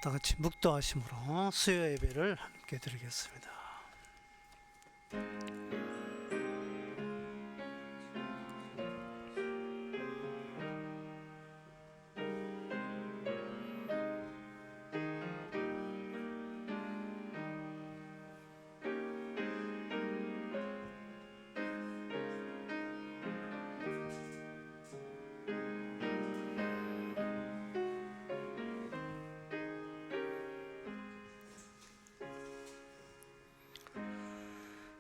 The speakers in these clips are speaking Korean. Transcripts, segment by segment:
다 같이 묵도하심으로 수요 예배를 함께 드리겠습니다.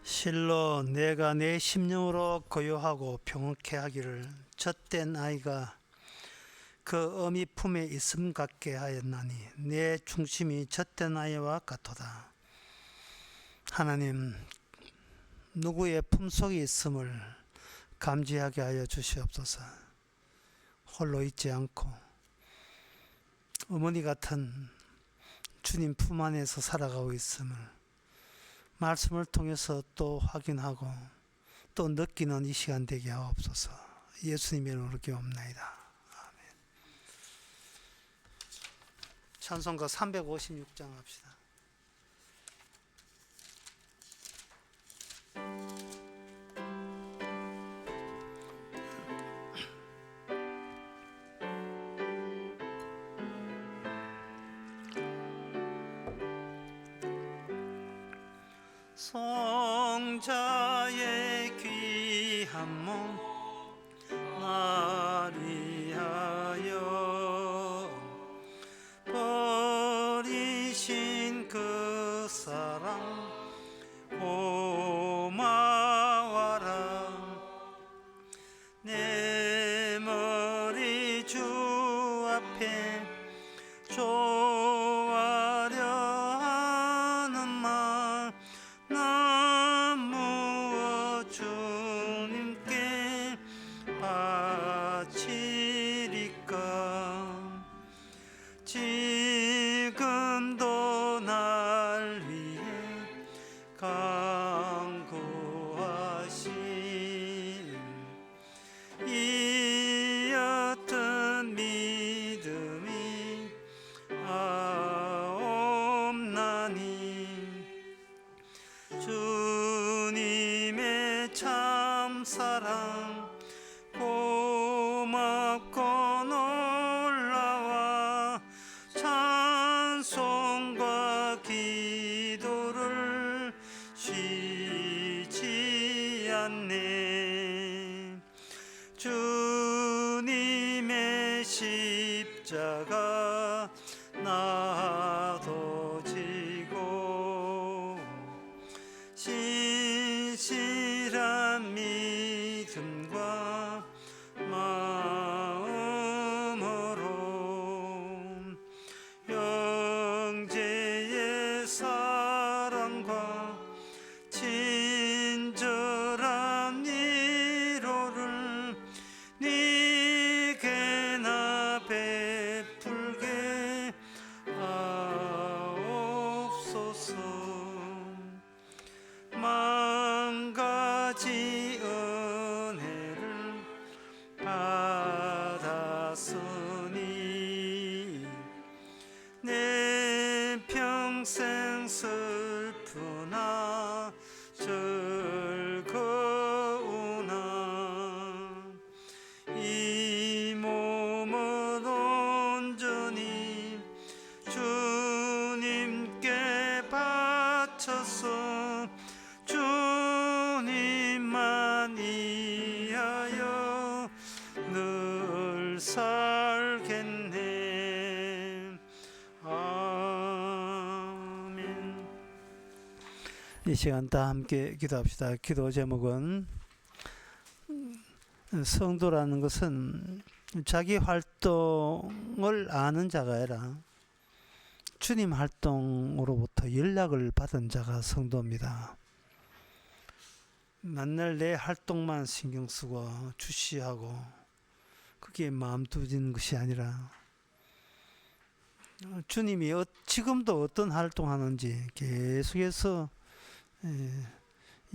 실로 내가 내 심령으로 고요하고 평온케 하기를 젖된 아이가 그 어미 품에 있음 같게 하였나니 내 중심이 젖된 아이와 같도다. 하나님, 누구의 품속에 있음을 감지하게 하여 주시옵소서. 홀로 있지 않고 어머니 같은 주님 품 안에서 살아가고 있음을 말씀을 통해서 또 확인하고 또 느끼는 이 시간 되게 하옵소서. 예수님의 이름으로 기도합나이다. 아멘. 찬송가 356장 합시다. 성자의 귀한 몸 마리아여, 버리신 그 사랑 고마워라. 내 머리 주 앞에 좋아려 하는 말 난 무엇 주님께 바치리까. 지금도 날 위해 간구하신 이 어떤 믿음이 없나니. 주님의 참사랑 고맙고 놀라와 찬송과 기도를 쉬지 않네. 주님의 십자가 나도 지고 신실한 믿음과 마음으로 형제의 사랑과 친절한 위로를 네게나 베풀게 하옵소서. 만 가지 은혜를 받았으니 내 평생 슬프나 즐거우나 이 몸을 온전히 주님께 바쳐서 주님만 위하여 늘 살겠네. 아멘. 이 시간 다 함께 기도합시다. 기도 제목은 성도라는 것은 자기 활동을 아는 자가 아니라 주님 활동으로부터 연락을 받은 자가 성도입니다. 맨날 내 활동만 신경 쓰고 주시하고 그게 마음 두는 것이 아니라 주님이 지금도 어떤 활동하는지 계속해서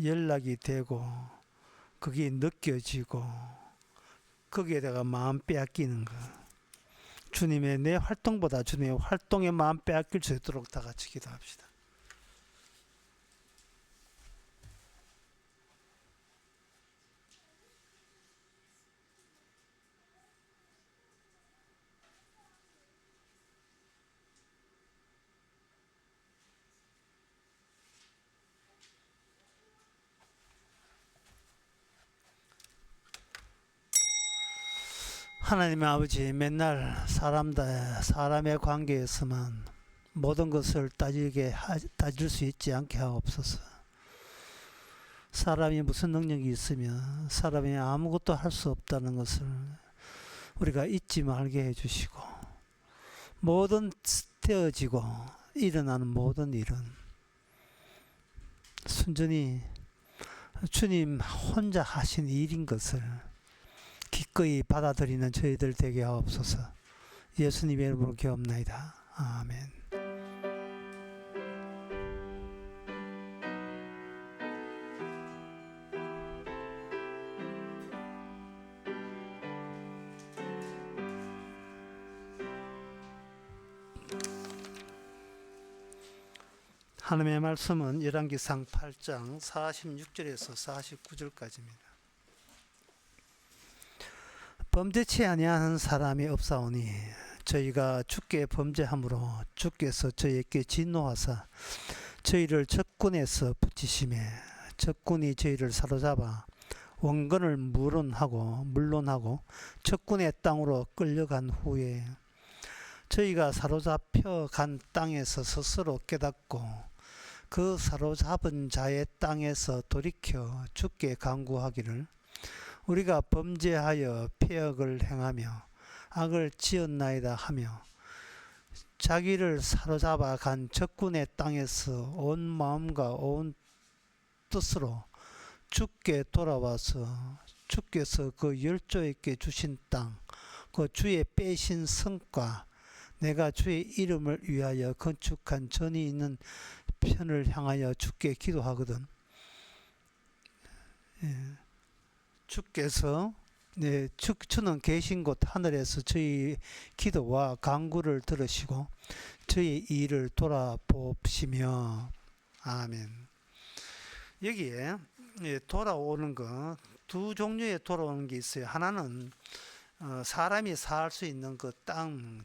연락이 되고 그게 느껴지고 거기에다가 마음 빼앗기는 거, 주님의 내 활동보다 주님의 활동에 마음 빼앗길 수 있도록 다 같이 기도합시다. 하나님의 아버지, 맨날 사람의 관계에서만 모든 것을 따질 수 있지 않게 하옵소서. 사람이 무슨 능력이 있으면 사람이 아무것도 할 수 없다는 것을 우리가 잊지 말게 해주시고, 모든 되어지고 일어나는 모든 일은 순전히 주님 혼자 하신 일인 것을 기꺼이 받아들이는 저희들 되게 하옵소서. 예수님의 이름으로 기도합나이다. 아멘. 하나님의 말씀은 열왕기상 8장 46절에서 49절까지입니다. 범죄치 아니하는 사람이 없사오니 저희가 주께 범죄함으로 주께서 저희에게 진노하사 저희를 적군에서 붙이심에 적군이 저희를 사로잡아 원건을 물론하고 적군의 땅으로 끌려간 후에 저희가 사로잡혀 간 땅에서 스스로 깨닫고 그 사로잡은 자의 땅에서 돌이켜 주께 간구하기를 우리가 범죄하여 패역을 행하며 악을 지었나이다 하며 자기를 사로잡아 간 적군의 땅에서 온 마음과 온 뜻으로 주께 돌아와서 주께서 그 열조에게 주신 땅, 그 주의 빼신 성과, 내가 주의 이름을 위하여 건축한 전이 있는 편을 향하여 주께 기도하거든. 주께서 주는 계신 곳 하늘에서 저희 기도와 간구를 들으시고 저희 일을 돌아보시며. 아멘. 여기에 돌아오는 거 두 종류의 돌아오는 게 있어요. 하나는 사람이 살 수 있는 그 땅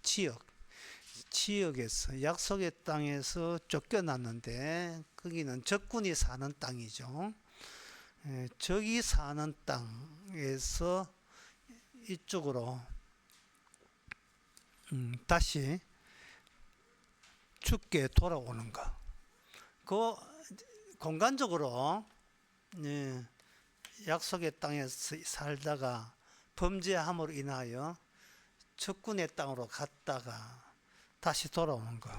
지역에서 약속의 땅에서 쫓겨났는데 거기는 적군이 사는 땅이죠. 적이 사는 땅에서 이쪽으로 다시 죽게 돌아오는 거. 그 공간적으로 약속의 땅에서 살다가 범죄함으로 인하여 적군의 땅으로 갔다가 다시 돌아오는 거.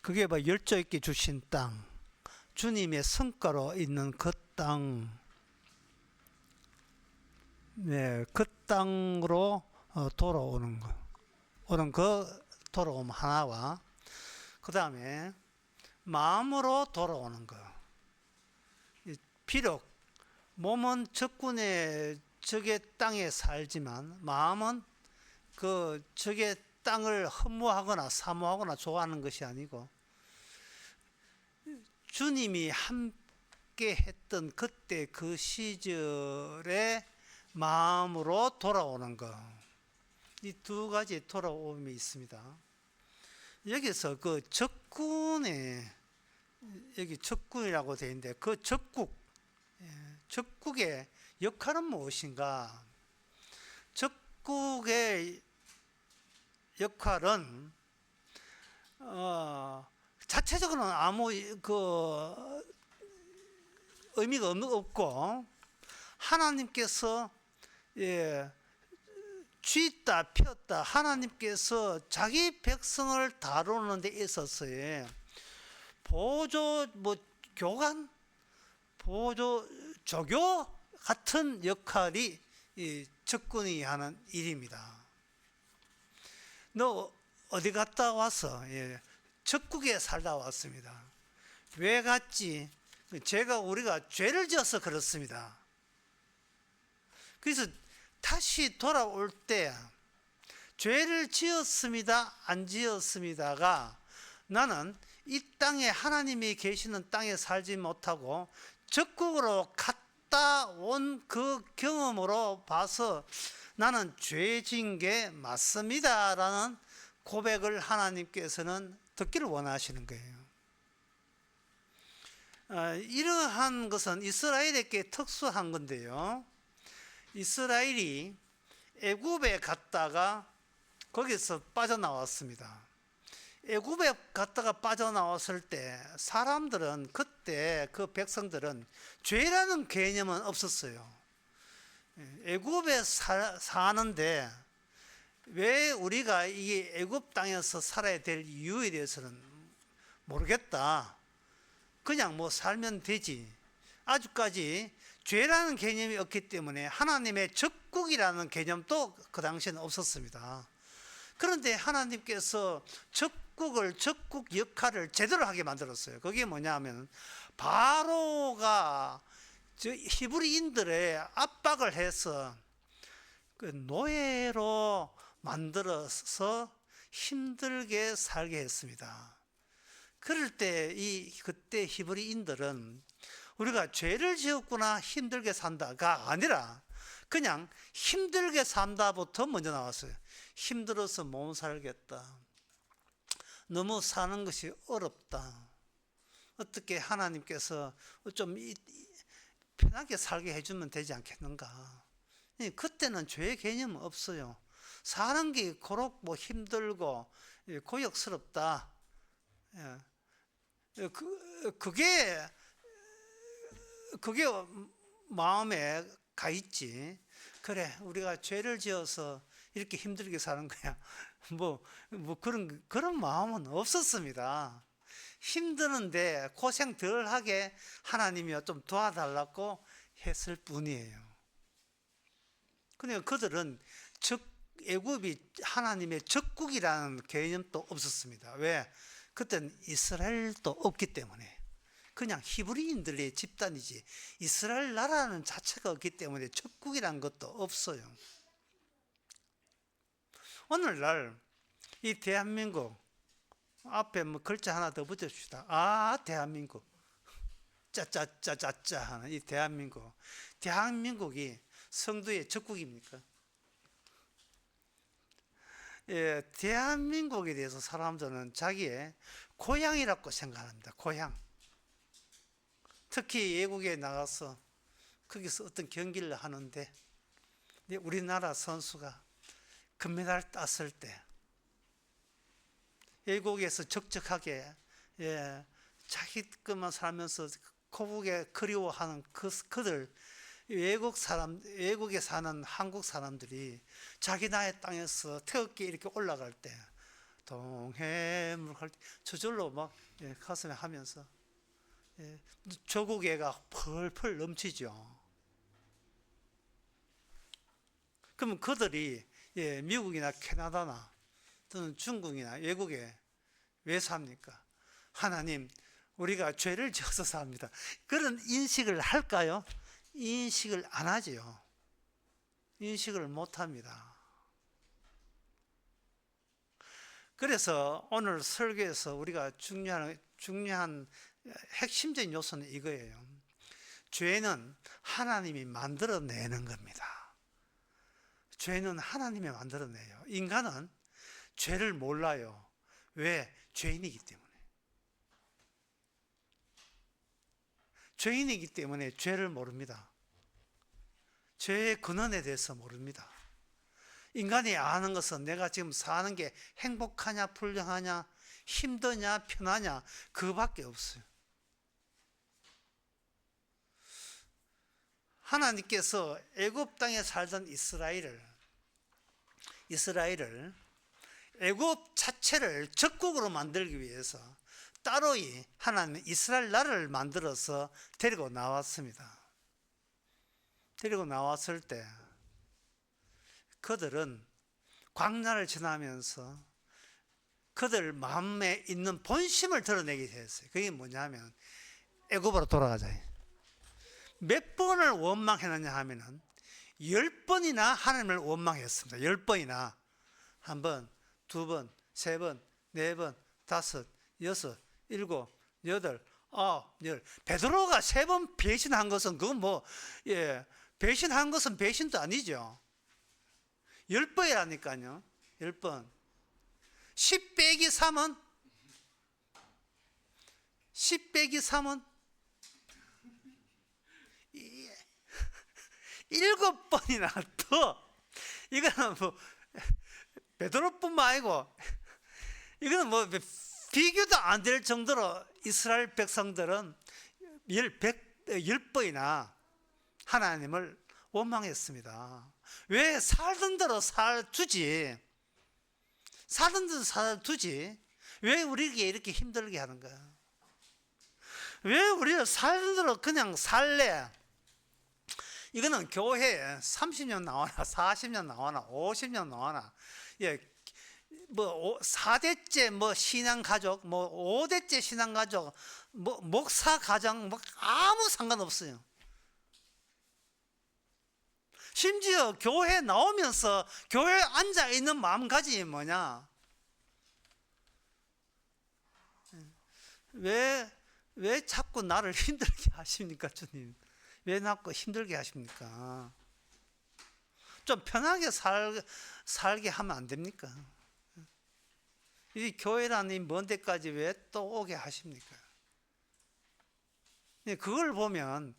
그게 열조 있게 주신 땅, 주님의 성과로 있는 그 땅, 그 땅으로 돌아오는 거. 돌아옴 하나와, 그 다음에 마음으로 돌아오는 거. 비록 몸은 적의 땅에 살지만 마음은 그 적의 땅을 허무하거나 사모하거나 좋아하는 것이 아니고 주님이 함께 했던 그때 그 시절의 마음으로 돌아오는 것. 이 두 가지 돌아옴이 있습니다. 여기서 그 적군에, 여기 적군이라고 되어 있는데 그 적국의 역할은 무엇인가? 적국의 역할은 자체적으로는 아무 의미가 없고 하나님께서 쥐다 폈다 하나님께서 자기 백성을 다루는 데 있어서의 보조 교관 보조 조교 같은 역할이 적군이 하는 일입니다. 너 어디 갔다 와서? 적국에 살다 왔습니다. 왜 갔지? 우리가 죄를 지어서 그렇습니다. 그래서 다시 돌아올 때 죄를 지었습니다, 안 지었습니다가 나는 이 땅에 하나님이 계시는 땅에 살지 못하고 적국으로 갔다 온 그 경험으로 봐서 나는 죄 지은 게 맞습니다 라는 고백을 하나님께서는 듣기를 원하시는 거예요. 이러한 것은 이스라엘에게 특수한 건데요, 이스라엘이 애굽에 갔다가 거기서 빠져나왔습니다. 애굽에 갔다가 빠져나왔을 때 사람들은, 그때 그 백성들은 죄라는 개념은 없었어요. 애굽에 사는데 왜 우리가 이 애굽 땅에서 살아야 될 이유에 대해서는 모르겠다, 그냥 뭐 살면 되지, 아직까지 죄라는 개념이 없기 때문에 하나님의 적국이라는 개념도 그 당시에는 없었습니다. 그런데 하나님께서 적국 역할을 제대로 하게 만들었어요. 그게 뭐냐 하면 바로가 히브리인들의 압박을 해서 그 노예로 만들어서 힘들게 살게 했습니다. 그럴 때 그때 히브리인들은 우리가 죄를 지었구나 힘들게 산다가 아니라 그냥 힘들게 산다부터 먼저 나왔어요. 힘들어서 못 살겠다, 너무 사는 것이 어렵다, 어떻게 하나님께서 좀 편하게 살게 해주면 되지 않겠는가. 그때는 죄의 개념은 없어요. 사는 게 그렇고 뭐 힘들고 고역스럽다, 그게 마음에 가 있지. 그래, 우리가 죄를 지어서 이렇게 힘들게 사는 거야, 뭐 그런 마음은 없었습니다. 힘드는데 고생 덜 하게 하나님이 좀 도와달라고 했을 뿐이에요. 그러니까 그들은 애굽이 하나님의 적국이라는 개념도 없었습니다. 왜? 그때는 이스라엘도 없기 때문에. 그냥 히브리인들의 집단이지 이스라엘 나라는 자체가 없기 때문에 적국이라는 것도 없어요. 오늘날 이 대한민국 앞에 뭐 글자 하나 더 붙여줍시다. 대한민국 짜짜짜짜짜 하는 이 대한민국이 성도의 적국입니까? 예, 대한민국에 대해서 사람들은 자기의 고향이라고 생각합니다. 고향. 특히 외국에 나가서 거기서 어떤 경기를 하는데 우리나라 선수가 금메달 땄을 때 외국에서 적적하게 자기 것만 살면서 고국에 그리워하는 그들 외국에 사는 한국 사람들이 자기 나라의 땅에서 태극기 이렇게 올라갈 때 동해물 갈 때 저절로 막 가슴에 하면서 조국애가 펄펄 넘치죠. 그러면 그들이 미국이나 캐나다나 또는 중국이나 외국에 왜 삽니까? 하나님, 우리가 죄를 지어서 삽니다. 그런 인식을 할까요? 인식을 안 하지요. 인식을 못 합니다. 그래서 오늘 설교에서 우리가 중요한 핵심적인 요소는 이거예요. 죄는 하나님이 만들어내는 겁니다. 죄는 하나님이 만들어내요. 인간은 죄를 몰라요. 왜? 죄인이기 때문에. 죄인이기 때문에 죄를 모릅니다. 죄의 근원에 대해서 모릅니다. 인간이 아는 것은 내가 지금 사는 게 행복하냐 불행하냐 힘드냐 편하냐 그거밖에 없어요. 하나님께서 애굽 땅에 살던 이스라엘을 애굽 자체를 적국으로 만들기 위해서 따로 하나님은 이스라엘 나라를 만들어서 데리고 나왔습니다. 데리고 나왔을 때 그들은 광야를 지나면서 그들 마음에 있는 본심을 드러내게 됐어요. 그게 뭐냐면 애굽으로 돌아가자. 몇 번을 원망했느냐 하면은 10번이나 하나님을 원망했습니다. 10번이나 한 번, 두 번, 세 번, 네 번, 다섯, 여섯, 일곱, 여덟, 아홉, 열. 베드로가 세 번 배신한 것은 그건 배신한 것은 배신도 아니죠. 10번이라니까요. 10번. 10 빼기 3은 10 빼기 3은 7번이나 더. 이거는 뭐 베드로뿐만 아니고 이거는 뭐 비교도 안 될 정도로 이스라엘 백성들은 10번이나 하나님을 원망했습니다. 왜 살던 대로 살두지? 살던 대로 살두지? 왜 우리에게 이렇게 힘들게 하는 거야? 왜 우리가 살던 대로 그냥 살래? 이거는 교회에 30년 나와나 40년 나와나 50년 나와나 뭐 4대째 뭐 신앙 가족, 뭐 5대째 신앙 가족, 뭐 목사 가정 뭐 아무 상관없어요. 심지어 교회 나오면서 교회에 앉아 있는 마음가짐이 뭐냐? 왜 자꾸 나를 힘들게 하십니까, 주님? 왜 자꾸 힘들게 하십니까? 좀 편하게 살게 하면 안 됩니까? 이 교회라는 먼 데까지 왜 또 오게 하십니까? 그걸 보면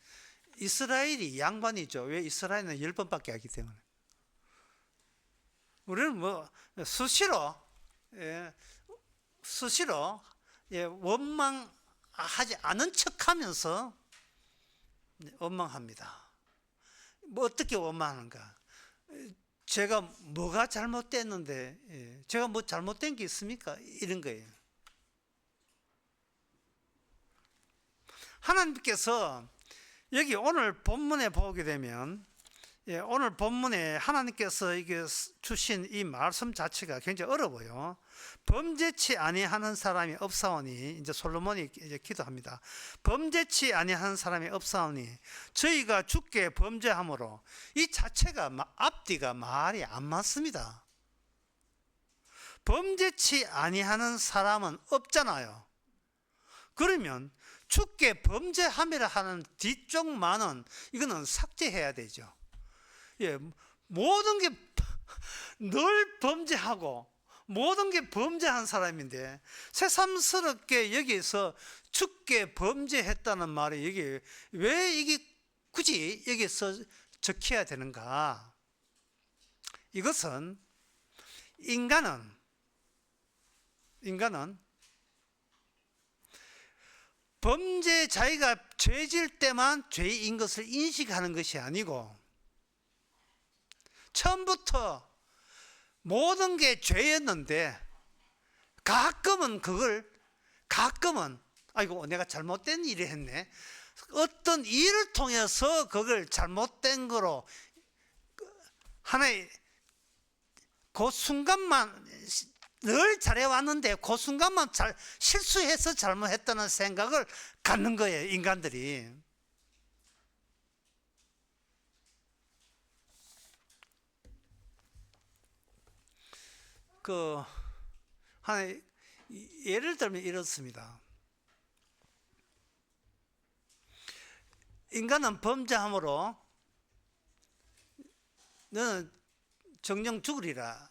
이스라엘이 양반이죠. 왜? 이스라엘은 10번밖에 하기 때문에. 우리는 뭐 수시로 원망하지 않은 척하면서 원망합니다. 뭐 어떻게 원망하는가? 제가 뭐가 잘못됐는데, 제가 뭐 잘못된 게 있습니까? 이런 거예요. 하나님께서 여기 오늘 본문에 보게 되면, 오늘 본문에 하나님께서 이게 주신 이 말씀 자체가 굉장히 어려워요. 범죄치 아니하는 사람이 없사오니, 이제 솔로몬이 이제 기도합니다. 범죄치 아니하는 사람이 없사오니 저희가 주께 범죄함으로. 이 자체가 앞뒤가 말이 안 맞습니다. 범죄치 아니하는 사람은 없잖아요. 그러면 주께 범죄함이라 하는 뒤쪽만은 이거는 삭제해야 되죠. 모든 게 늘 범죄하고 모든 게 범죄한 사람인데 새삼스럽게 여기서 주께 범죄했다는 말이 여기 왜 이게 굳이 여기서 적혀야 되는가? 이것은 인간은 범죄 자기가 죄질 때만 죄인 것을 인식하는 것이 아니고 처음부터 모든 게 죄였는데 가끔은 아이고 내가 잘못된 일을 했네. 어떤 일을 통해서 그걸 잘못된 거로 하나의 그 순간만 늘 잘해왔는데 그 순간만 실수해서 잘못했다는 생각을 갖는 거예요, 인간들이. 하나의 예를 들면 이렇습니다. 인간은 범죄함으로 너는 정령 죽으리라.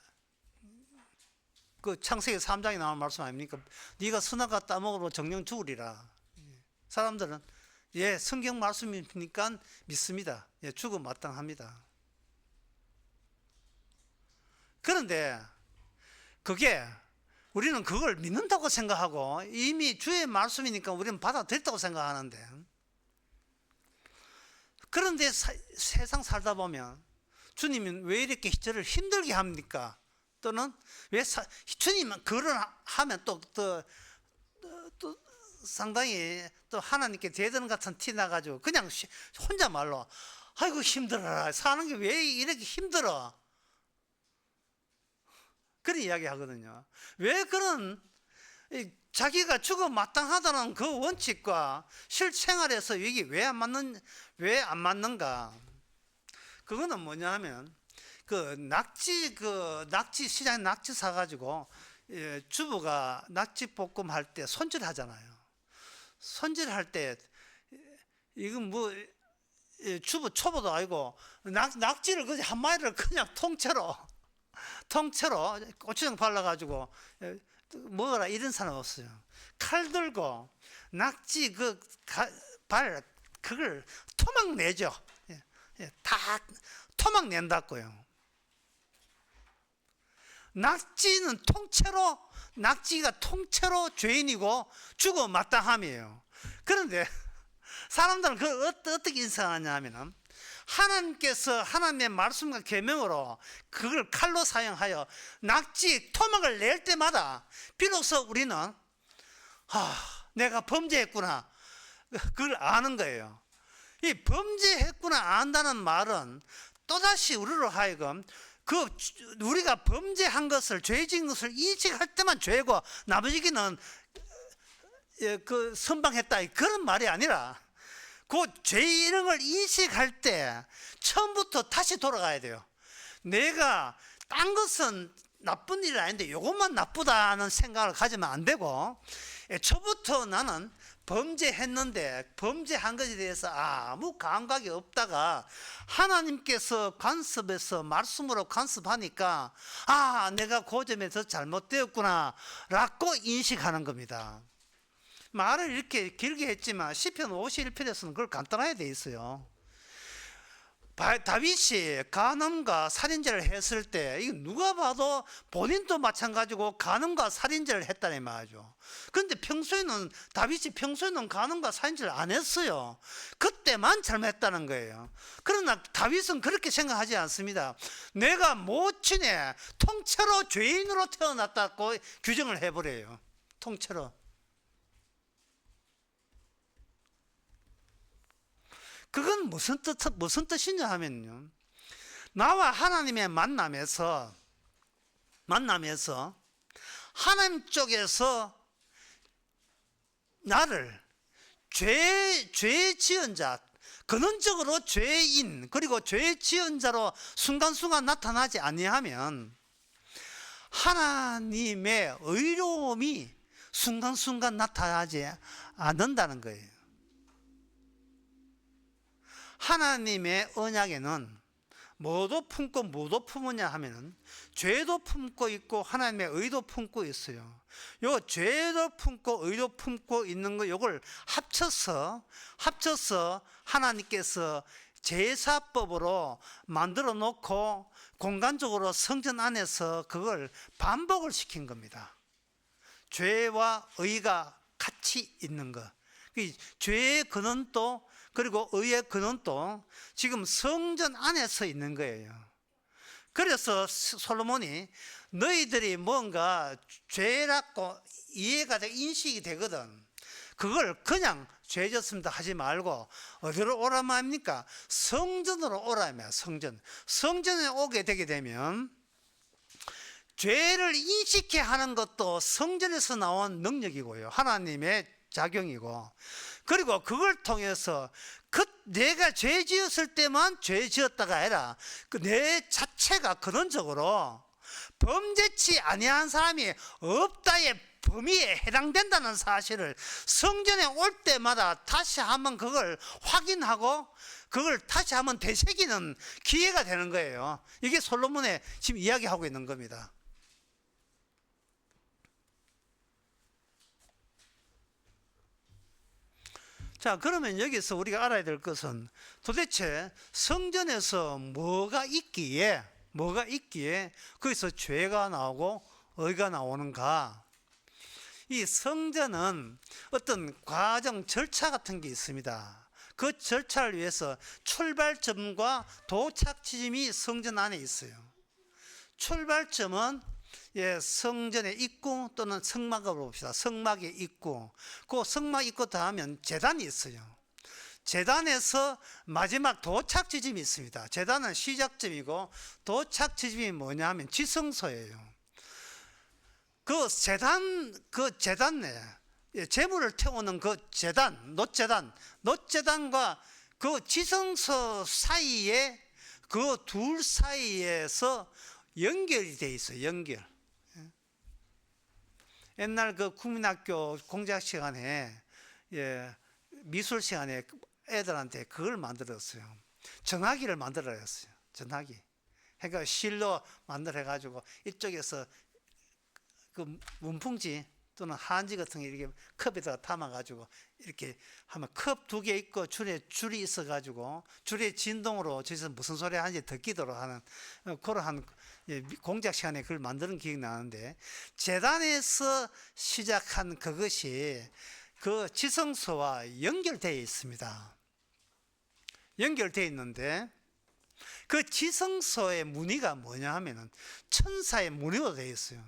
그 창세기 3장에 나온 말씀 아닙니까? 네가 선악과 따먹으로 정령 죽으리라. 사람들은 성경 말씀이니까 믿습니다. 죽음 마땅합니다. 그런데 우리는 그걸 믿는다고 생각하고 이미 주의 말씀이니까 우리는 받아들였다고 생각하는데, 그런데 세상 살다 보면 주님은 왜 이렇게 저를 힘들게 합니까? 또는 왜 주님은 그걸 하면 또 상당히 또 하나님께 대드는 같은 티 나가지고 그냥 혼자 말로 아이고 힘들어라, 사는 게 왜 이렇게 힘들어, 그런 이야기 하거든요. 왜 그런 자기가 죽어 마땅하다는 그 원칙과 실생활에서 이게 왜 안 맞는가? 그거는 뭐냐 하면 낙지 시장에 낙지 사가지고 주부가 낙지 볶음 할 때 손질하잖아요. 손질할 때 이건 뭐 주부 초보도 아니고 낙지를 그냥 한 마리를 그냥 통째로 고추장 발라가지고 먹어라 이런 사람 없어요. 칼 들고 낙지 그걸 토막 내죠. 다 토막 낸다고요. 낙지가 통째로 죄인이고 죽어 마땅함이에요. 그런데 사람들은 그걸 어떻게 인상하냐 하면은 하나님께서 하나님의 말씀과 계명으로 그걸 칼로 사용하여 낙지 토막을 낼 때마다 비로소 우리는 내가 범죄했구나 그걸 아는 거예요. 이 범죄했구나 안다는 말은 또다시 우리로 하여금 우리가 범죄한 것을 죄 지은 것을 인식할 때만 죄고 나머지는 선방했다 그런 말이 아니라 그 죄 이런 걸 인식할 때 처음부터 다시 돌아가야 돼요. 내가 딴 것은 나쁜 일이 아닌데 이것만 나쁘다는 생각을 가지면 안 되고 처음부터 나는 범죄했는데 범죄한 것에 대해서 아무 감각이 없다가 하나님께서 간섭해서 말씀으로 간섭하니까 내가 그 점에서 잘못되었구나 라고 인식하는 겁니다. 말을 이렇게 길게 했지만 시편 51편에서는 그걸 간단하게 돼 있어요. 다윗이 간음과 살인죄를 했을 때 이거 누가 봐도 본인도 마찬가지고 간음과 살인죄를 했다는 말이죠. 그런데 다윗이 평소에는 간음과 살인죄를 안 했어요. 그때만 잘못했다는 거예요. 그러나 다윗은 그렇게 생각하지 않습니다. 내가 모친에 통째로 죄인으로 태어났다고 규정을 해버려요. 통째로. 그건 무슨 뜻이냐 하면요. 나와 하나님의 만남에서 하나님 쪽에서 나를 죄 지은 자, 근원적으로 죄인 그리고 죄 지은 자로 순간순간 나타나지 아니하면 하나님의 의로움이 순간순간 나타나지 않는다는 거예요. 하나님의 언약에는 뭐도 품고 뭐도 품으냐 하면은 죄도 품고 있고 하나님의 의도 품고 있어요. 요 죄도 품고 의도 품고 있는 거 요걸 합쳐서 하나님께서 제사법으로 만들어 놓고 공간적으로 성전 안에서 그걸 반복을 시킨 겁니다. 죄와 의가 같이 있는 거. 죄의 근원도 그리고 의의 근원도 지금 성전 안에서 있는 거예요. 그래서 솔로몬이 너희들이 뭔가 죄라고 이해가 되고 인식이 되거든. 그걸 그냥 죄 졌습니다 하지 말고 어디로 오라 말입니까? 성전으로 오라 말이야. 성전에 오게 되게 되면 죄를 인식해 하는 것도 성전에서 나온 능력이고요. 하나님의 작용이고, 그리고 그걸 통해서 내가 죄 지었을 때만 죄 지었다가 아니라 내 자체가 근원적으로 범죄치 아니한 사람이 없다의 범위에 해당된다는 사실을 성전에 올 때마다 다시 한번 그걸 확인하고 그걸 다시 한번 되새기는 기회가 되는 거예요. 이게 솔로몬의 지금 이야기하고 있는 겁니다. 자, 그러면 여기서 우리가 알아야 될 것은 도대체 성전에서 뭐가 있기에 거기서 죄가 나오고 의가 나오는가? 이 성전은 어떤 과정 절차 같은 게 있습니다. 그 절차를 위해서 출발점과 도착 지점이 성전 안에 있어요. 출발점은 성전의 입구 또는 성막으로 봅시다. 성막의 입구. 그 성막 입구 다음엔 제단이 있어요. 제단에서 마지막 도착 지점이 있습니다. 제단은 시작점이고 도착 지점이 뭐냐 하면 지성소예요. 그 제단 내에 제물을 태우는 그 제단, 놋제단과 그 지성소 사이에 그 둘 사이에서 연결이 돼 있어요. 연결. 옛날 그 국민학교 공작 시간에, 미술 시간에 애들한테 그걸 만들었어요. 전화기를 만들어야 했어요. 전화기. 그러니까 실로 만들어가지고 이쪽에서 그 문풍지 또는 한지 같은 게 이렇게 컵에다가 담아가지고 이렇게 하면 컵 2개 있고 줄이 있어가지고 줄의 진동으로 저기서 무슨 소리 하는지 듣기도록 하는 그런 공작 시간에 그걸 만드는 기억이 나는데, 재단에서 시작한 그것이 그 지성소와 연결되어 있습니다. 연결되어 있는데 그 지성소의 무늬가 뭐냐 하면은 천사의 무늬로 되어 있어요.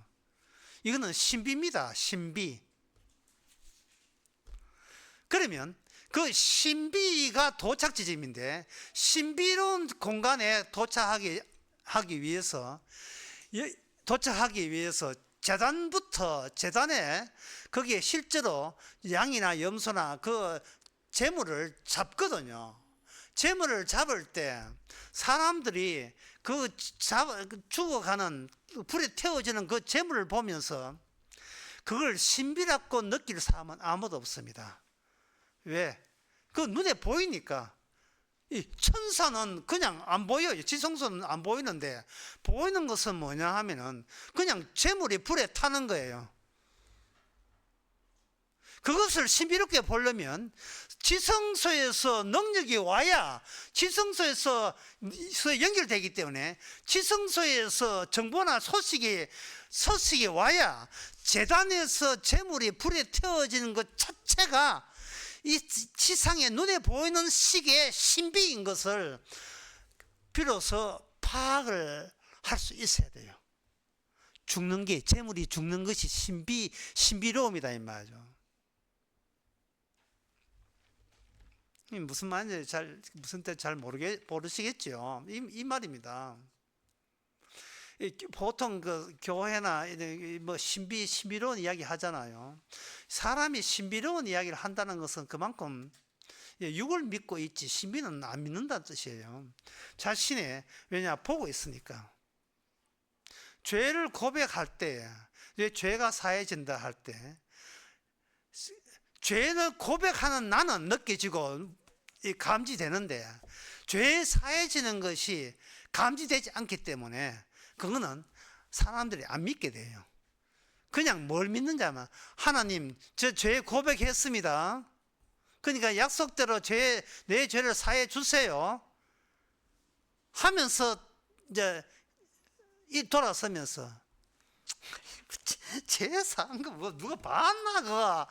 이거는 신비입니다. 신비. 그러면 그 신비가 도착 지점인데, 신비로운 공간에 도착하기 위해서 재단에 거기에 실제로 양이나 염소나 그 재물을 잡거든요. 재물을 잡을 때 사람들이 죽어가는 불에 태워지는 그 재물을 보면서 그걸 신비롭고 느낄 사람은 아무도 없습니다. 왜? 그 눈에 보이니까. 이 천사는 그냥 안 보여요. 지성소는 안 보이는데, 보이는 것은 뭐냐 하면은 그냥 재물이 불에 타는 거예요. 그것을 신비롭게 보려면 지성소에서 능력이 와야, 지성소에서 연결되기 때문에 지성소에서 정보나 소식이 와야 재단에서 재물이 불에 태워지는 것 자체가 이 지상의 눈에 보이는 식의 신비인 것을 비로소 파악을 할 수 있어야 돼요. 재물이 죽는 것이 신비로움이다 이 말이죠. 무슨 말인지 무슨 뜻 잘 모르시겠죠. 이 말입니다. 보통 그 교회나 뭐 신비로운 이야기 하잖아요. 사람이 신비로운 이야기를 한다는 것은 그만큼 육을 믿고 있지 신비는 안 믿는다는 뜻이에요. 왜냐 보고 있으니까. 죄를 고백할 때, 죄가 사해진다 할 때, 죄를 고백하는 나는 느껴지고 감지되는데, 죄 사해지는 것이 감지되지 않기 때문에 그거는 사람들이 안 믿게 돼요. 그냥 뭘 믿는지 하면, 하나님 저 죄 고백했습니다. 그러니까 약속대로 내 죄를 사해 주세요 하면서 이제 돌아서면서 죄 사한 거 뭐 누가 봤나 그거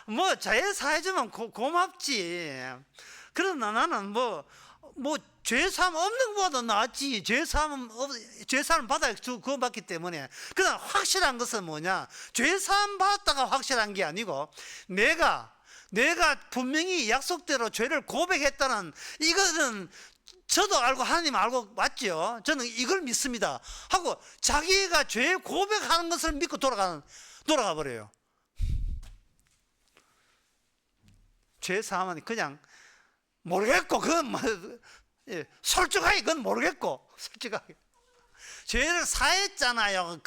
뭐 죄 사해주면 고맙지. 그러나 나는 뭐 죄사함 없는 것보다 낫지. 죄사함 받아야 구원받기 때문에. 그러나 확실한 것은 뭐냐, 죄사함 받았다가 확실한 게 아니고 내가 분명히 약속대로 죄를 고백했다는, 이거는 저도 알고 하나님 알고 맞죠. 저는 이걸 믿습니다 하고 자기가 죄 고백하는 것을 믿고 돌아가 버려요. 죄 사함은 그냥 모르겠고, 그건 솔직하게 그건 모르겠고, 솔직하게 죄를 사했잖아요.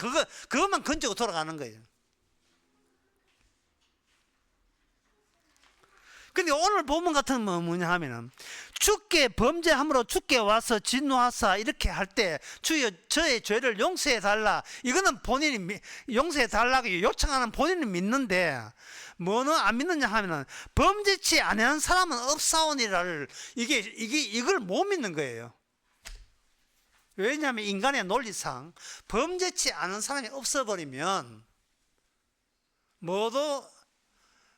그것만 건지고 돌아가는 거예요. 근데 오늘 본문 같은 건 뭐냐 하면은, 주께 범죄함으로 주께 와서 진노하사 이렇게 할 때 주여 저의 죄를 용서해 달라, 이거는 본인이 용서해 달라고 요청하는 본인은 믿는데, 뭐는 안 믿느냐 하면은 범죄치 아니한 사람은 없사오니라를 이걸 못 믿는 거예요. 왜냐하면 인간의 논리상 범죄치 않은 사람이 없어버리면 모두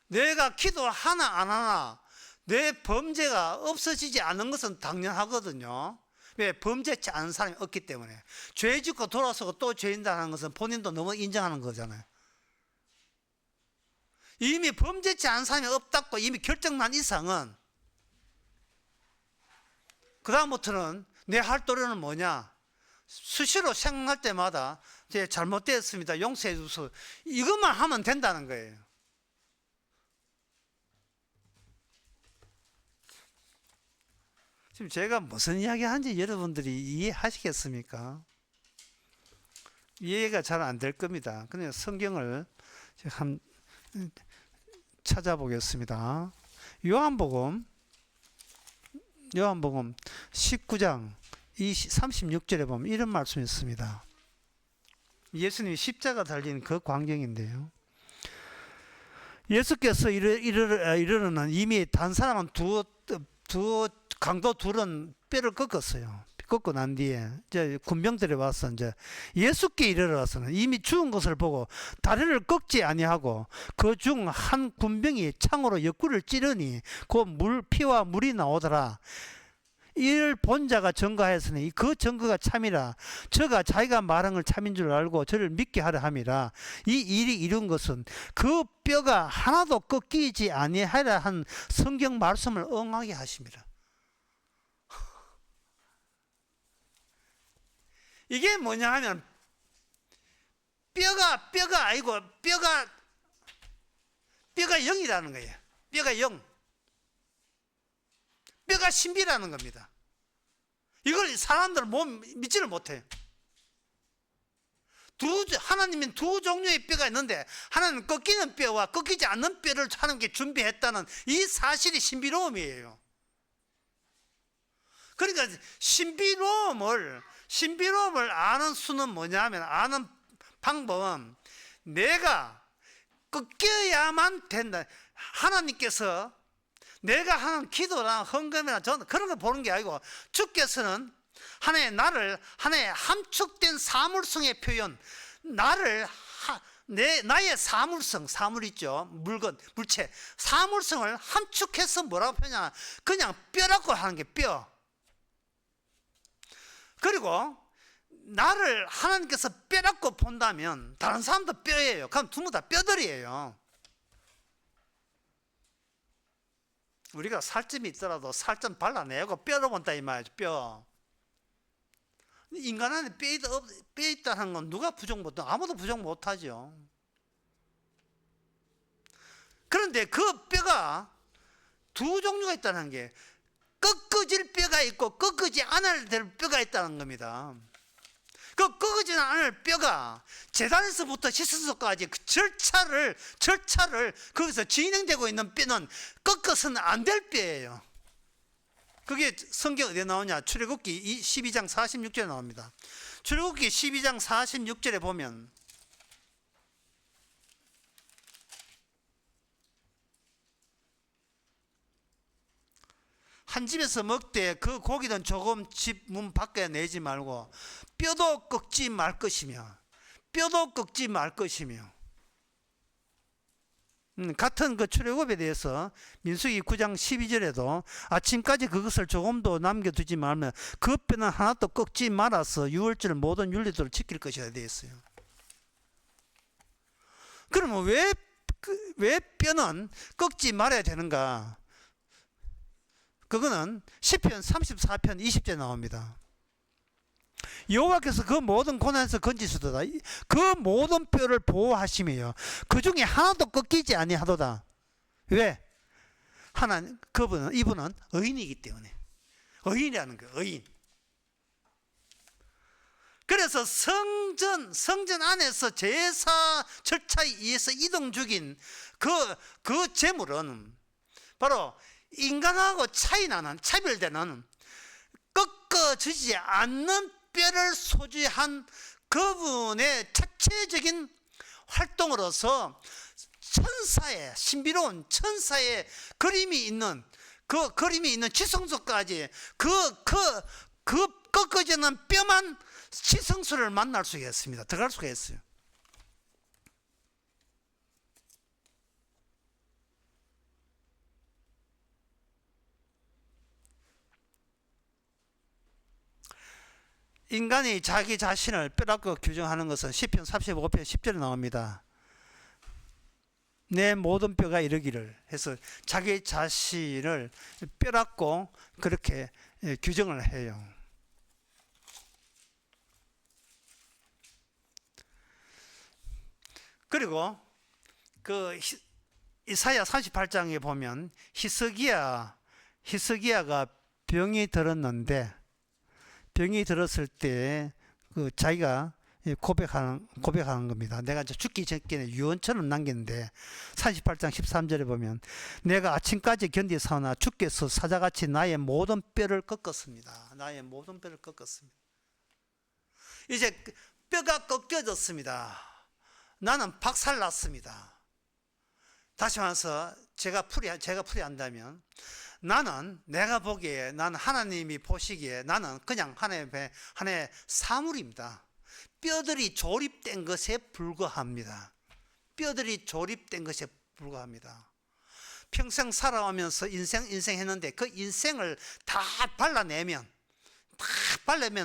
내가 기도 하나 안 하나 내 범죄가 없어지지 않은 것은 당연하거든요. 왜? 범죄치 않은 사람이 없기 때문에. 죄 짓고 돌아서고 또 죄인다는 것은 본인도 너무 인정하는 거잖아요. 이미 범죄치 않은 사람이 없다고 이미 결정난 이상은 그 다음부터는 내 할 도리는 뭐냐, 수시로 생각할 때마다 제 잘못되었습니다 용서해 주소, 이것만 하면 된다는 거예요. 지금 제가 무슨 이야기 하는지 여러분들이 이해하시겠습니까? 이해가 잘 안 될 겁니다. 그냥 성경을 한 찾아보겠습니다. 요한복음 19장 36절에 보면 이런 말씀이 있습니다. 예수님이 십자가 달린 그 광경인데요. 예수께서 이르는 이미 단 사람은 강도 둘은 뼈를 꺾었어요. 꺾고 난 뒤에 이제 군병들이 와서 이제 예수께 이르러서는 이미 죽은 것을 보고 다리를 꺾지 아니하고 그 중 한 군병이 창으로 옆구리를 찌르니 그 피와 물이 나오더라. 이를 본 자가 증거하였으니 그 증거가 참이라. 저가 자기가 말한 걸 참인 줄 알고 저를 믿게 하려 함이라. 이 일이 이룬 것은 그 뼈가 하나도 꺾이지 아니하라 한 성경 말씀을 응하게 하심이라. 이게 뭐냐 하면 뼈가 아니고 뼈가 0이라는 거예요. 뼈가 0. 뼈가 신비라는 겁니다. 이걸 사람들은 믿지를 못해요. 하나님은 두 종류의 뼈가 있는데 하나는 꺾이는 뼈와 꺾이지 않는 뼈를 하나님께 준비했다는 이 사실이 신비로움이에요. 그러니까 신비로움을 아는 수는 뭐냐면, 아는 방법은 내가 꺾여야만 된다. 하나님께서 내가 하는 기도나 헌금이나 저는 그런 거 보는 게 아니고, 주께서는 하나의 나를 하나의 함축된 사물성의 표현, 나의 사물성, 사물 있죠, 물건, 물체, 사물성을 함축해서 뭐라고 표현하냐, 그냥 뼈라고 하는 게 뼈. 그리고 나를 하나님께서 뼈라고 본다면 다른 사람도 뼈예요. 그럼 전부 다 뼈들이에요. 우리가 살점이 있더라도 살점 발라내고 뼈로 본다 이 말이죠. 뼈. 인간 안에 뼈 있다는 건 누가 부정 못해? 아무도 부정 못하죠. 그런데 그 뼈가 두 종류가 있다는 게, 꺾어질 뼈가 있고 꺾이지 않을 뼈가 있다는 겁니다. 그 꺾어지지 않을 뼈가 제단에서부터 시스소까지 그 절차를 거기서 진행되고 있는 뼈는 꺾어서는 안 될 뼈예요. 그게 성경 어디에 나오냐? 출애굽기 12장 46절에 나옵니다. 출애굽기 12장 46절에 보면, 한 집에서 먹되 그 고기는 조금 집 문 밖에 내지 말고 뼈도 꺾지 말 것이며, 같은 그 출애굽에 대해서 민수기 9장 12절에도 아침까지 그것을 조금도 남겨두지 말며 그 뼈는 하나도 꺾지 말아서 유월절 모든 윤리들을 지킬 것이라 되어 있어요. 그러면 왜 뼈는 꺾지 말아야 되는가? 그거는 시편 34편 20절에 나옵니다. 여호와께서 그 모든 고난에서 건지시도다. 그 모든 뼈를 보호하심이에요. 그 중에 하나도 꺾이지 아니하도다. 왜? 이분은 의인이기 때문에. 의인이라는 거예요. 의인. 그래서 성전 안에서 제사 절차에 의해서 이동 중인 그 제물은 바로 인간하고 차별되는 꺾어지지 않는 뼈를 소지한 그분의 자체적인 활동으로서 신비로운 천사의 그림이 있는 지성소까지 그 꺾어지는 뼈만 지성소를 만날 수가 있습니다. 들어갈 수가 있어요. 인간이 자기 자신을 뼈라고 규정하는 것은 시편 35편 10절에 나옵니다. 내 모든 뼈가 이르기를 해서 자기 자신을 뼈라고 그렇게 규정을 해요. 그리고 그 이사야 38장에 보면 히스기야가 병이 들었는데, 병이 들었을 때 그 자기가 고백하는 겁니다. 내가 이제 죽기 전에 유언처럼 남겼는데 38장 13절에 보면 내가 아침까지 견디사오나 주께서 사자같이 나의 모든 뼈를 꺾었습니다. 나의 모든 뼈를 꺾었습니다. 이제 뼈가 꺾여졌습니다. 나는 박살났습니다. 다시 말해서 제가 풀이한다면 나는 내가 보기에 나는 하나님이 보시기에 나는 그냥 하나님의 사물입니다. 뼈들이 조립된 것에 불과합니다. 뼈들이 조립된 것에 불과합니다. 평생 살아오면서 인생 했는데 그 인생을 다 발라내면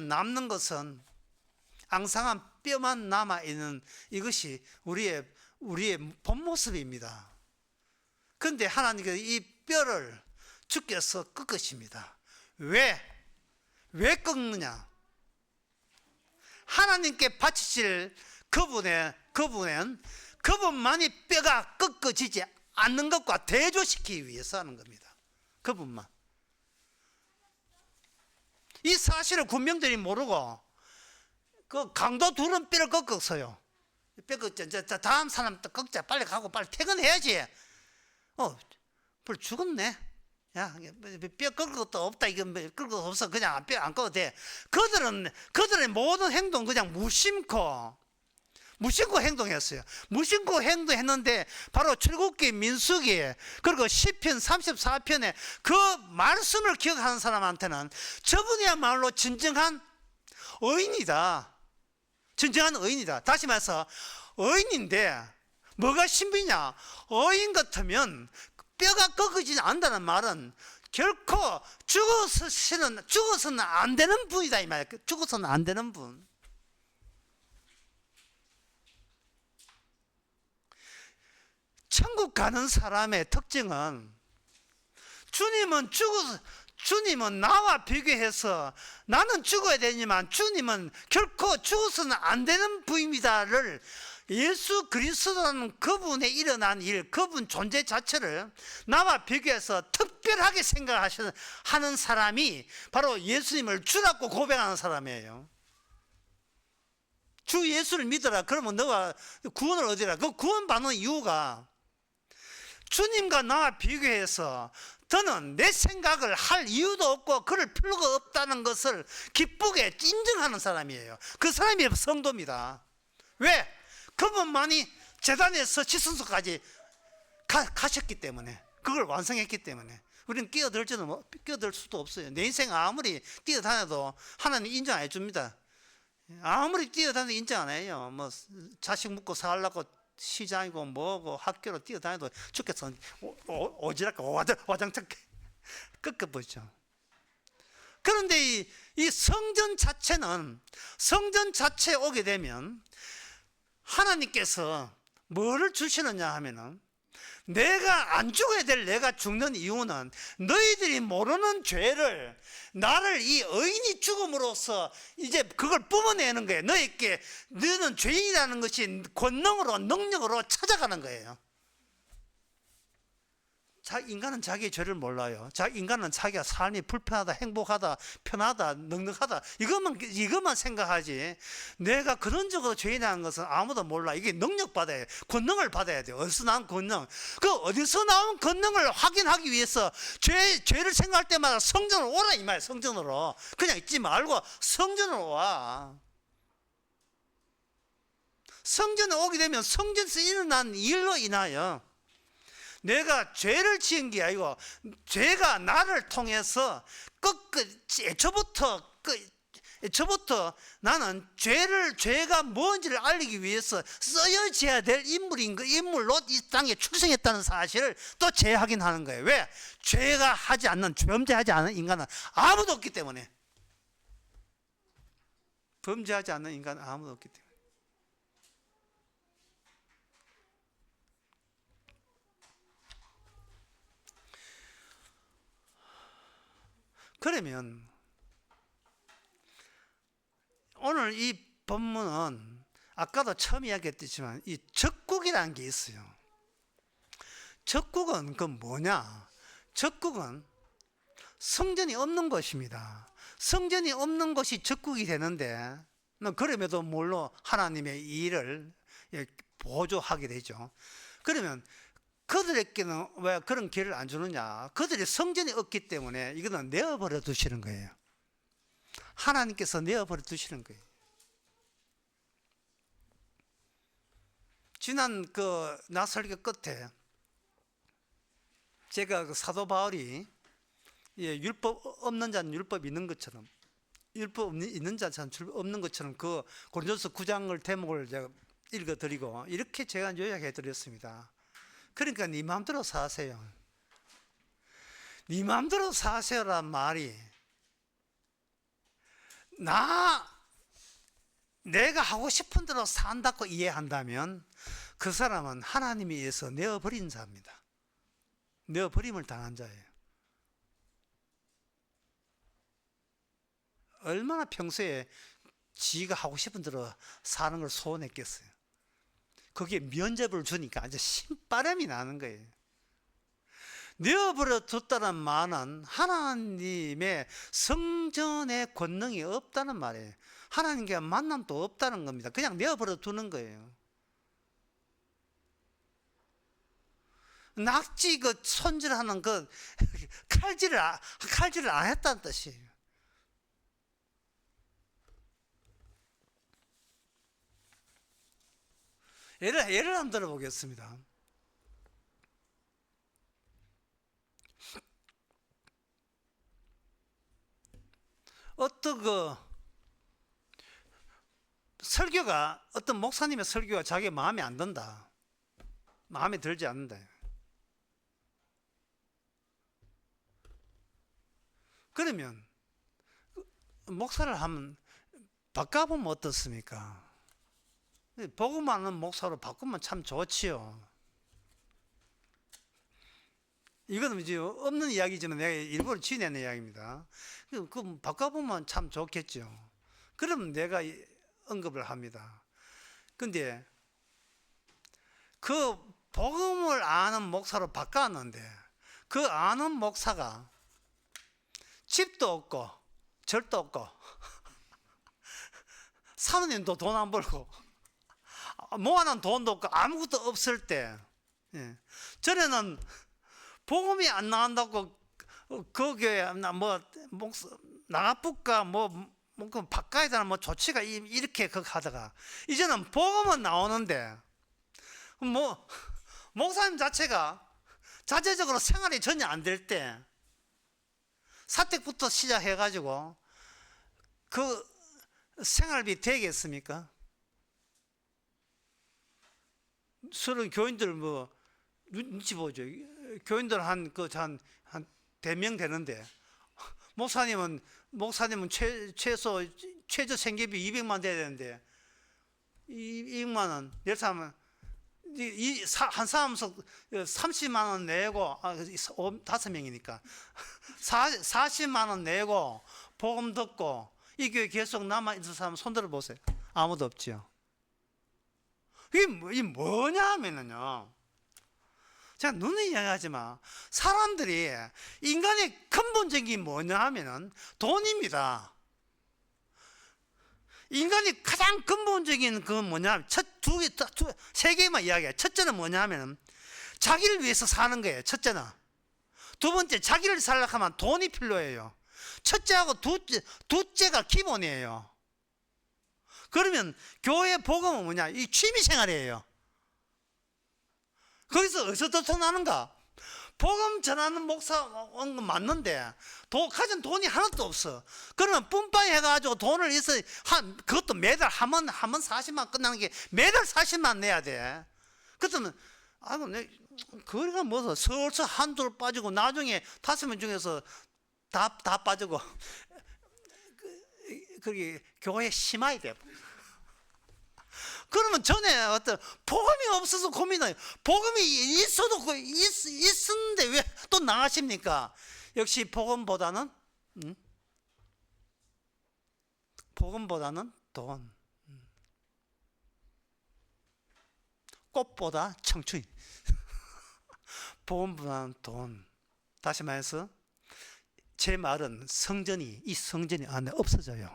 남는 것은 앙상한 뼈만 남아있는 이것이 우리의 본 모습입니다. 그런데 하나님께서 이 뼈를 주께서 꺾으십니다. 왜 꺾느냐? 하나님께 바치실 그분만이 뼈가 꺾어지지 않는 것과 대조시키기 위해서 하는 겁니다. 그분만. 이 사실을 군병들이 모르고 그 강도 둘은 뼈를 꺾었어요. 뼈 꺾자. 다음 사람 또 꺾자. 빨리 가고 빨리 퇴근해야지. 벌 죽었네. 야, 뼈 꺾을 것도 없다. 이거 꺾을 것 없어. 그냥 뼈 안 꺾어도 돼. 그들의 모든 행동 그냥 무심코 행동했어요. 무심코 행동했는데 바로 출애굽기, 민수기, 그리고 시편 34편에 그 말씀을 기억하는 사람한테는 저분이야말로 진정한 의인이다. 진정한 의인이다. 다시 말해서 의인인데 뭐가 신비냐? 의인 같으면 뼈가 꺾이지 않는다는 말은 결코 죽어서는 안 되는 분이다 이 말이야. 죽어서는 안 되는 분. 천국 가는 사람의 특징은 주님은 나와 비교해서 나는 죽어야 되지만 주님은 결코 죽어서는 안 되는 분입니다를 예수 그리스도라는 그분의 일어난 일, 그분 존재 자체를 나와 비교해서 특별하게 생각하는 사람이 바로 예수님을 주라고 고백하는 사람이에요. 주 예수를 믿어라. 그러면 너가 구원을 얻으라. 그 구원받는 이유가 주님과 나와 비교해서 저는 내 생각을 할 이유도 없고 그럴 필요가 없다는 것을 기쁘게 인정하는 사람이에요. 그 사람이 성도입니다. 왜? 그분만이 제단에서 지성소까지 가셨기 때문에, 그걸 완성했기 때문에 우리는 끼어들 수도 없어요. 내 인생 아무리 뛰어다녀도 하나님 인정 안 해줍니다. 아무리 뛰어다녀도 인정 안 해요. 뭐 자식 먹고 살려고 시장이고 뭐고 학교로 뛰어다녀도 주께서 오지랖게 와장창 꺾어보죠. 그런데 이 성전 자체에 오게 되면 하나님께서 뭐를 주시느냐 하면은 내가 안 죽어야 될 내가 죽는 이유는 너희들이 모르는 죄를 나를 이 의인이 죽음으로써 이제 그걸 뿜어내는 거예요. 너는 죄인이라는 것이 권능으로 능력으로 찾아가는 거예요. 인간은 자기의 죄를 몰라요. 인간은 자기가 삶이 불편하다, 행복하다, 편하다, 넉넉하다 이것만 생각하지 내가 그런적으로 죄인이라는 것은 아무도 몰라. 이게 능력 받아야 돼. 권능을 받아야 돼요. 어디서 나온 권능? 그 어디서 나온 권능을 확인하기 위해서 죄를 생각할 때마다 성전으로 오라 이 말이에요. 성전으로. 그냥 있지 말고 성전으로 와. 성전에 오게 되면 성전에서 일어난 일로 인하여 내가 죄를 지은 게 아니고 죄가 나를 통해서 애초부터 나는 죄가 뭔지를 알리기 위해서 쓰여져야 될 인물로 이 땅에 출생했다는 사실을 또 재확인하는 거예요. 왜? 범죄하지 않은 인간은 아무도 없기 때문에. 범죄하지 않는 인간은 아무도 없기 때문에. 그러면 오늘 이 본문은 아까도 처음 이야기했지만 이 적국이라는 게 있어요. 적국은 그 뭐냐? 적국은 성전이 없는 것입니다. 성전이 없는 것이 적국이 되는데 그럼에도 물론 하나님의 일을 보조하게 되죠. 그러면 그들에게는 왜 그런 기회를 안 주느냐? 그들이 성전이 없기 때문에 이거는 내어버려 두시는 거예요. 하나님께서 내어버려 두시는 거예요. 지난 나 설교 끝에 제가 사도 바울이 율법 없는 자는 율법 있는 것처럼, 율법 있는 자는 율법 없는 것처럼 그 고린도서 9장을 대목을 제가 읽어드리고 이렇게 제가 요약해 드렸습니다. 그러니까 네 마음대로 사세요. 네 마음대로 사세요란 말이 내가 하고 싶은 대로 산다고 이해한다면 그 사람은 하나님에 의해서 내어버린 자입니다. 내어버림을 당한 자예요. 얼마나 평소에 지가 하고 싶은 대로 사는 걸 소원했겠어요. 거기에 면접을 주니까 아주 신바람이 나는 거예요. 내어버려 뒀다는 말은 하나님의 성전의 권능이 없다는 말이에요. 하나님과 만남도 없다는 겁니다. 그냥 내어버려 두는 거예요. 낙지 손질하는 칼질을 안 했다는 뜻이에요. 예를 한번 들어보겠습니다. 어떤 목사님의 설교가 자기 마음에 안 든다. 마음에 들지 않는다. 그러면 목사를 한번 바꿔보면 어떻습니까? 복음하는 목사로 바꾸면 참 좋지요. 이거는 이제 없는 이야기지만 내가 일부러 지어낸 이야기입니다. 그 바꿔보면 참 좋겠죠. 그럼 내가 언급을 합니다. 근데 그 복음을 아는 목사로 바꿨는데 그 아는 목사가 집도 없고 절도 없고 사모님도 돈 안 벌고 모아놓은 돈도 없고 아무것도 없을 때 전에는 복음이 안 나간다고 거기에 나가볼까 바꿔야 되나 조치가 이렇게 하다가 이제는 복음은 나오는데 목사님 자체가 자체적으로 생활이 전혀 안 될 때 사택부터 시작해가지고 그 생활비 되겠습니까? 서로 교인들 눈치 보죠. 교인들 한 100명 되는데 목사님은 최저 생계비 200만 돼야 되는데 200만 원 낼 사람은 한 사람씩 30만 원 내고 5명이니까 40만 원 내고 복음 듣고 이 교회 계속 남아있는 사람 손들어 보세요. 아무도 없죠. 이게 뭐냐 하면은요, 제가 눈에 이야기하지만 사람들이 인간의 근본적인 뭐냐 하면은 돈입니다. 인간이 가장 근본적인 그 뭐냐, 세 개만 이야기해요. 첫째는 뭐냐 하면 자기를 위해서 사는 거예요. 첫째는. 두 번째, 자기를 살려고 하면 돈이 필요해요. 첫째하고 둘째가 기본이에요. 그러면 교회 복음은 뭐냐? 이 취미 생활이에요. 거기서 어디서 나는가? 복음 전하는 목사 온 건 맞는데 가진 돈이 하나도 없어. 그러면 뿜빠이 해가지고 돈을 있어 그것도 매달 한 번 40만 끝나는 게 매달 40만 내야 돼. 그렇다면 거리가 뭐서 슬슬 한둘 빠지고 나중에 5명 중에서 다 빠지고 그게 교회 심하게 돼. 그러면 전에 복음이 없어서 고민해요. 복음이 있어도 있었는데 왜 또 나가십니까? 역시 복음보다는 돈. 꽃보다 청춘. 복음보다는 돈. 다시 말해서 제 말은 이 성전이 안에 없어져요.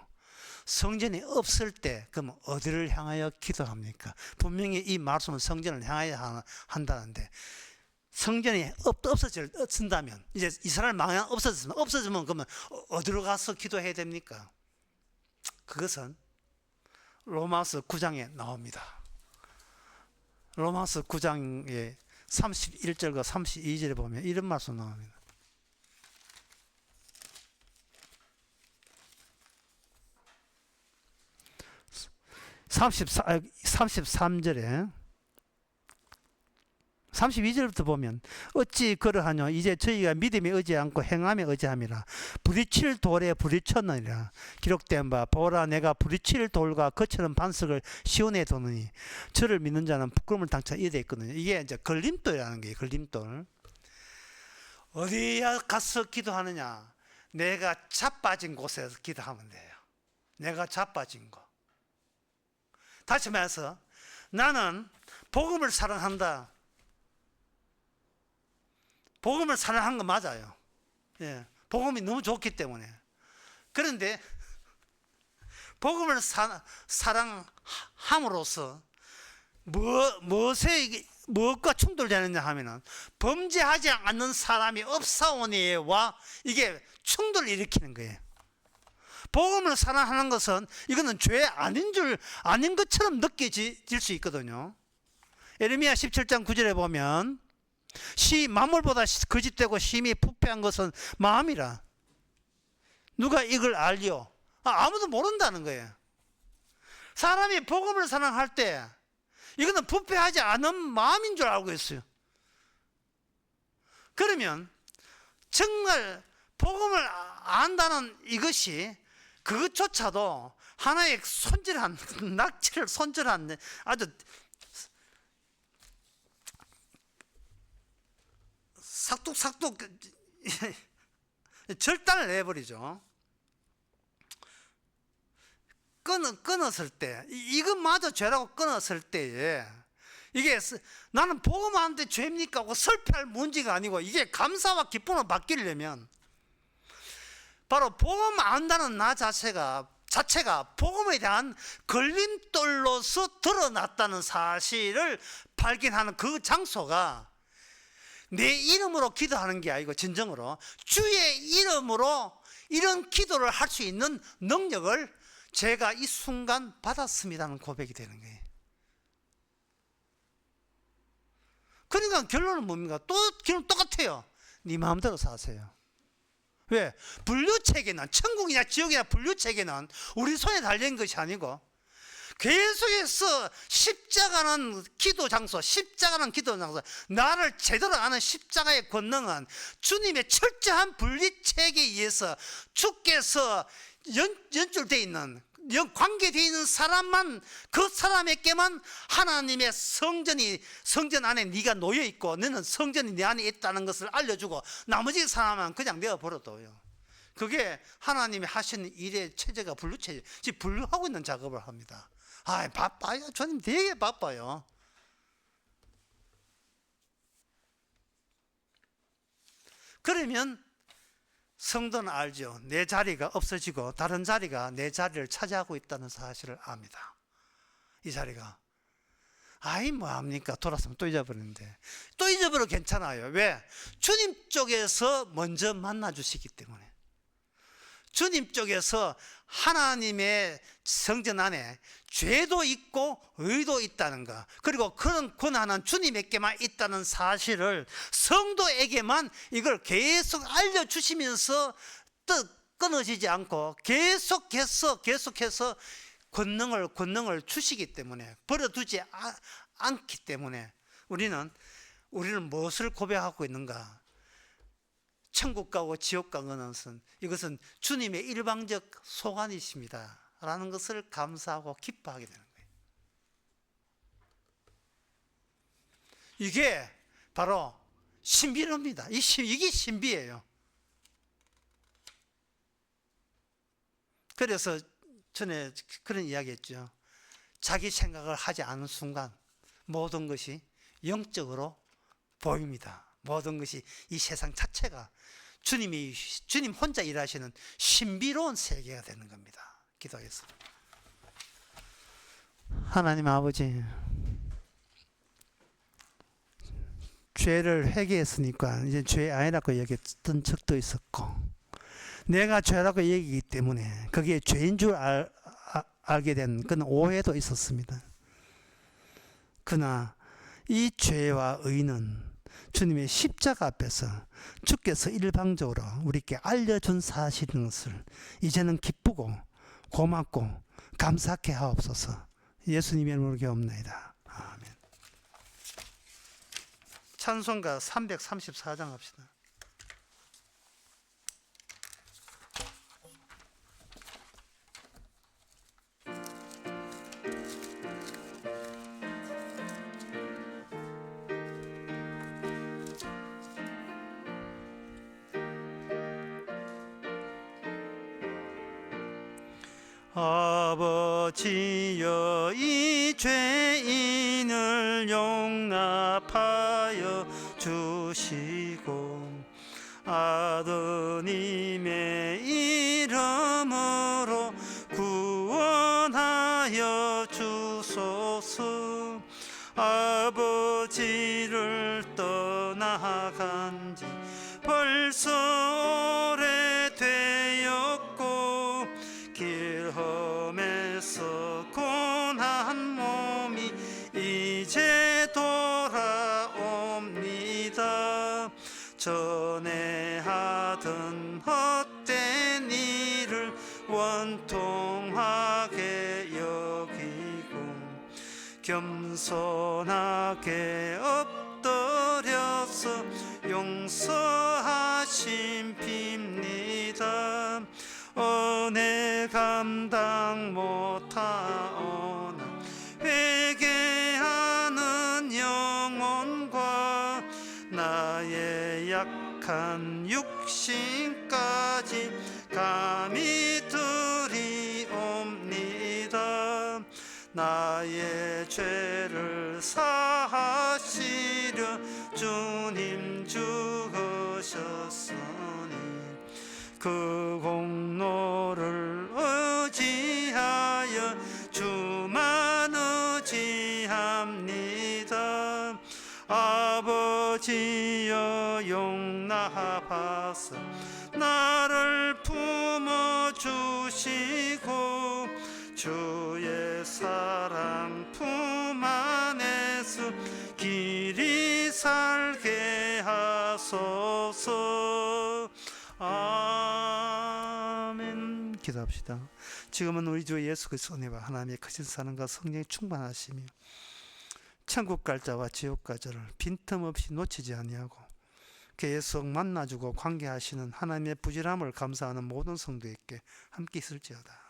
성전이 없을 때 그럼 어디를 향하여 기도합니까? 분명히 이 말씀은 성전을 향하여 한다는데, 성전이 없어진다면, 이제 이스라엘 망한 없어지면 그러면 어디로 가서 기도해야 됩니까? 그것은 로마서 9장에 나옵니다. 로마서 9장에 31절과 32절에 보면 이런 말씀 나옵니다. 33절에 32절부터 보면 어찌 그러하뇨 이제 저희가 믿음에 의지 않고 행함에 의지함이라 부딪힐 돌에 부딪혔느니라 기록된 바 보라 내가 부딪힐 돌과 거칠은 반석을 시온에 두느니 저를 믿는 자는 부끄러움을 당차 이에 있거든요. 이게 이제 걸림돌이라는 거예요. 걸림돌. 어디에 가서 기도하느냐? 내가 자빠진 곳에서 기도하면 돼요. 내가 자빠진 곳. 다시 말해서 나는 복음을 사랑한다. 복음을 사랑한 거 맞아요. 예, 복음이 너무 좋기 때문에. 그런데 복음을 사랑함으로써 무엇과 충돌되느냐 하면은 범죄하지 않는 사람이 없사오니와 이게 충돌을 일으키는 거예요. 복음을 사랑하는 것은 이거는 죄 아닌 것처럼 느껴질 수 있거든요. 예레미야 17장 9절에 보면 만물보다 거짓되고 심히 부패한 것은 마음이라. 누가 이걸 알리오? 아무도 모른다는 거예요. 사람이 복음을 사랑할 때 이거는 부패하지 않은 마음인 줄 알고 있어요. 그러면 정말 복음을 안다는 이것이 그것조차도 하나의 낙지를 손질한 아주 삭둑삭둑 절단을 내버리죠. 끊었을 때, 이것마저 죄라고 끊었을 때에 이게 나는 복음 안 돼 죄입니까 하고 설패할 문제가 아니고 이게 감사와 기쁨으로 바뀌려면 바로 복음 안다는 나 자체가 복음에 대한 걸림돌로서 드러났다는 사실을 발견하는 그 장소가 내 이름으로 기도하는 게 아니고 진정으로 주의 이름으로 이런 기도를 할 수 있는 능력을 제가 이 순간 받았습니다는 고백이 되는 거예요. 그러니까 결론은 뭡니까? 결론 똑같아요. 네 마음대로 사세요. 왜? 분류체계는 천국이냐 지옥이냐 분류체계는 우리 손에 달린 것이 아니고 계속해서 십자가는 기도 장소 나를 제대로 아는 십자가의 권능은 주님의 철저한 분리체계에 의해서 주께서 연줄되어 있는 관계되어 있는 사람만 그 사람에게만 하나님의 성전 안에 네가 놓여 있고 너는 성전이 네 안에 있다는 것을 알려주고 나머지 사람은 그냥 내어버려둬요. 그게 하나님이 하시는 일의 체제가 분류체제. 지금 분류하고 있는 작업을 합니다. 바빠요. 저는 되게 바빠요. 그러면 성도는 알죠. 내 자리가 없어지고 다른 자리가 내 자리를 차지하고 있다는 사실을 압니다. 이 자리가 뭐합니까? 돌아서면 또 잊어버리는데 또 잊어버려도 괜찮아요. 왜? 주님 쪽에서 먼저 만나주시기 때문에. 주님 쪽에서 하나님의 성전 안에 죄도 있고 의도 있다는 것, 그리고 그런 권한은 주님에게만 있다는 사실을 성도에게만 이걸 계속 알려주시면서 끊어지지 않고 계속해서 권능을 주시기 때문에, 버려두지 않기 때문에 우리는 무엇을 고백하고 있는가? 천국 가고 지옥 가는 것은 이것은 주님의 일방적 소관이십니다 라는 것을 감사하고 기뻐하게 되는 거예요. 이게 바로 신비로입니다. 이게 신비예요. 그래서 전에 그런 이야기 했죠. 자기 생각을 하지 않은 순간 모든 것이 영적으로 보입니다. 모든 것이 이 세상 자체가 주님 혼자 일하시는 신비로운 세계가 되는 겁니다. 기도하겠습니다. 하나님 아버지, 죄를 회개했으니까 이제 죄 아니라고 여겼던 적도 있었고, 내가 죄라고 여기기 때문에 그게 죄인 줄 알게 된 그런 오해도 있었습니다. 그러나 이 죄와 의는 주님의 십자가 앞에서 주께서 일방적으로 우리에게 알려준 사실인 것을 이제는 기쁘고 고맙고 감사케 하옵소서. 예수님의 이름으로 기도합나이다. 아멘. 찬송가 334장 합시다. 아버지여, 이 죄인을 용납하여 주시고 아드님의 이름으로 구원하여 주소서. 아버지를 떠나간 지 벌써 오래되었고 길 험에서 고난 몸이 이제 돌아옵니다. 전에 하던 헛된 일을 원통하게 여기고 겸손하게 엎드려서 용서하심 빕니다. 은혜 감당 못하오나 회개하는 영혼과 나의 약한 육신까지 감히 드리옵니다. 나의 죄를 사하시려 주님 죽으셨으니 그 공로를 의지하여 주만 의지합니다. 아버지여, 용납하사 나를 품어주시고 주의 사랑 품 안에서 길이 살게 하소서. 아멘. 기도합시다. 지금은 우리 주 예수 그리스도의 은혜와 하나님의 크신 사랑과 성령이 충만하시며 천국 갈 자와 지옥 갈 자를 빈틈없이 놓치지 아니하고 계속 만나주고 관계하시는 하나님의 부지런함을 감사하는 모든 성도에게 함께 있을지어다.